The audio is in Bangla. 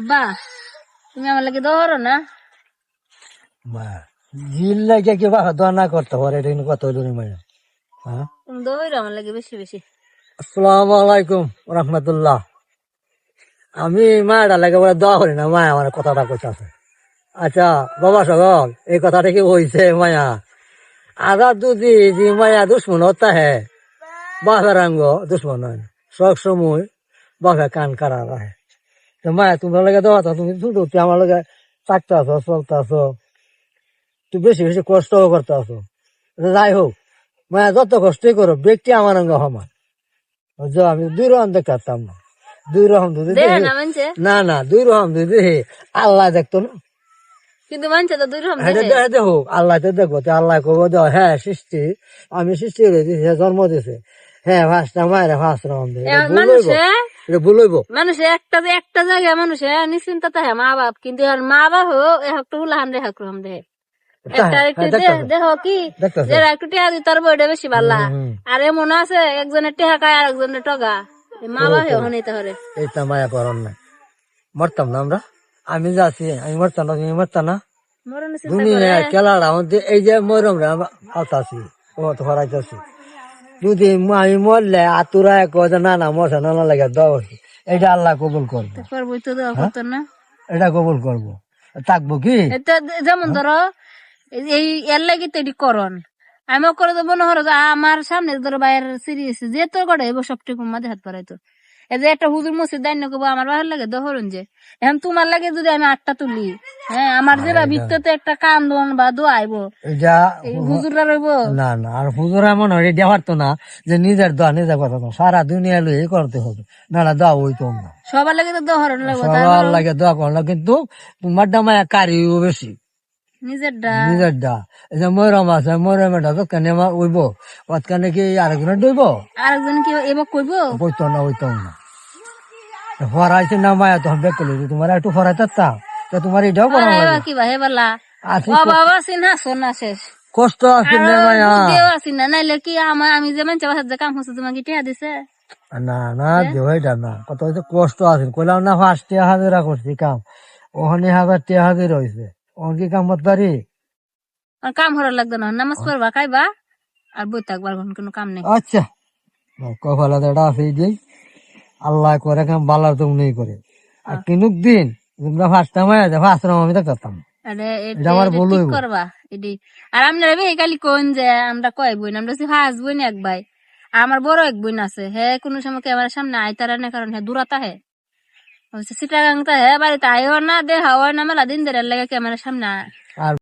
আব্বা তুমি আমার লাগে ধরো না। জিল্লা কে কি বাবা দোয়া না করতে পারে এটা কিন্তু কত হইল মায়া। হ্যাঁ, তুমি ধরো আমার লাগে বেশি বেশি। আসসালামু আলাইকুম রহমতুল্লাহ। আমি মায়াটা লাগে বলে দোয়া করি না, মায়া আমার কথাটা কইতাছে। আচ্ছা বাবা সকল এই কথাটা কি হইছে মায়া? আদা দুদি যে মায়া দুশ্মন হতা হে বাপের আঙ্গ দুশ্মন হয় সব সময় বাপে কান কারা রাখে। তো মায়া তোমার লাগে দোয়া তুমি শুধু আমার লগে থাকতে আছো চলতে আছো, তুই বেশি বেশি কষ্ট করতে আছো। যাই হোক মায়া যত কষ্টই করো ব্যক্তি আমার অঙ্গ সমান। বুঝছো, আমি দুই রকম দেখতে পারতাম না, দুই রকম যদি দেখে না মানছে, না না দুই রকম যদি আল্লাহ দেখতো না, কিন্তু মানছে তো দুই রকম এটা দেখে। দেখো আল্লাহ তো দেখবো, আল্লাহ কব হ্যাঁ সৃষ্টি আমি সৃষ্টি করেছি, সে জন্ম দিছে, হ্যাঁ ফার্স্ট মায়ের ফার্স্ট রকম ভুল হইব, এটা ভুল হইব। মানুষে একটা জায়গায় মানুষে নিশ্চিন্ত থাকে মা বাপ, কিন্তু আর মা বাপ একটু উলাহান রেখা ক্রম দেহে একটা একটু দেখো কি যারা একটু টেহা দিতে পারবো এটা বেশি ভাল্লা। আর এমন আছে একজনের টেহা খায় আর একজনের টগা, মা বাপ নিতে পারে। এইটা মায়া করন না, মরতাম না আমরা, আমি যাচ্ছি আমি মরতাম না, তুমি মরতাম না। দুনিয়া খেলাটা আমাদের এই যে মরম রে আলতাছি ও তো হরাইতেছি, যদি আমি মরলে আতুরা কয়ে না না মশা না লাগে দশ, এটা আল্লাহ কবুল করবো, করবোই তো দেওয়া করতো না, এটা কবুল করবো। থাকবো কি যেমন ধরো এই এর লাগে তো এটি করন আমিও করে দেবো মনে হলো যে আমার সামনে ধরো বাইরের সিরিয়াস যে তোর করে এবার সবটুকু মাঝে হাত পারাইতো। এই যে একটা হুজুর মসজিদ দায়িত্ব করবো আমার বাইরের লাগে ধরুন যে এখন তোমার লাগে যদি আমি 8টা তুলি, হ্যাঁ আমার যেটা ভিত্ততে একটা কান্দন বা দোয়া আইবো হুজুররা রইবো না না। আর হুজুর এমন হয় দেওয়ার তো না যে নিজের দোয়া নিজের কথা না, সারা দুনিয়া লই করতে হবে, না না দোয়া হইতো না, সবার লাগে তো দোয়া হরণ লাগবো, সবার লাগে দোয়া করলো, কিন্তু তোমার ডামায় কারিও বেশি নিজের ডা। এই যে ময়রম আছে ময়রম এটা তো কেন আমার উইব ওখানে কি আরেকজনের ডইব, আরেকজন কি এবার কইবো হইতো না হইতো না। ফরাইছে না মায়া তখন বেক করলো তোমার একটু ফরাই থাকতাম তো তোমার এটাও করা কি ভাই হেবালা ও বাবা সিনহা সোনা শেষ কষ্ট আছে না মায়া, আছি না নাইলে কি আমি যে মানুষ বাসার যে কাম হচ্ছে তোমাকে টিয়া দিছে না না দেওয়াইটা না, কত হয়েছে কষ্ট আছে কইলাম না 5 হাজারা করছি কাম, ওখানে 1000 হাজার হয়েছে, ওখানে কি কাম করতে পারি? কাম হরা লাগতো না, নামাজ পড়বা খাইবা আর বই থাকবার কোনো কাম নেই। আচ্ছা কপালা এটা আছে যে আল্লাহ করে কাম বালার তো উনি করে, আর কিনুক দিন তোমরা 5টা মায়া আছে 5 আমি তো করতাম করবা এটি। আর আপনারা কালি কোন যে আমরা কয় বই না, আমরা ফাঁস বই না এক ভাই, আমার বড় এক বোন আছে, হে কোনো সময় ক্যামেরার সামনে আইতারা না, কারণ হ্যাঁ দূরাতা হে সিটাগাংতা হে বাড়িতে আইও না দেখা হয় না, মেলা দিন ধরে লাগে ক্যামেরার সামনে।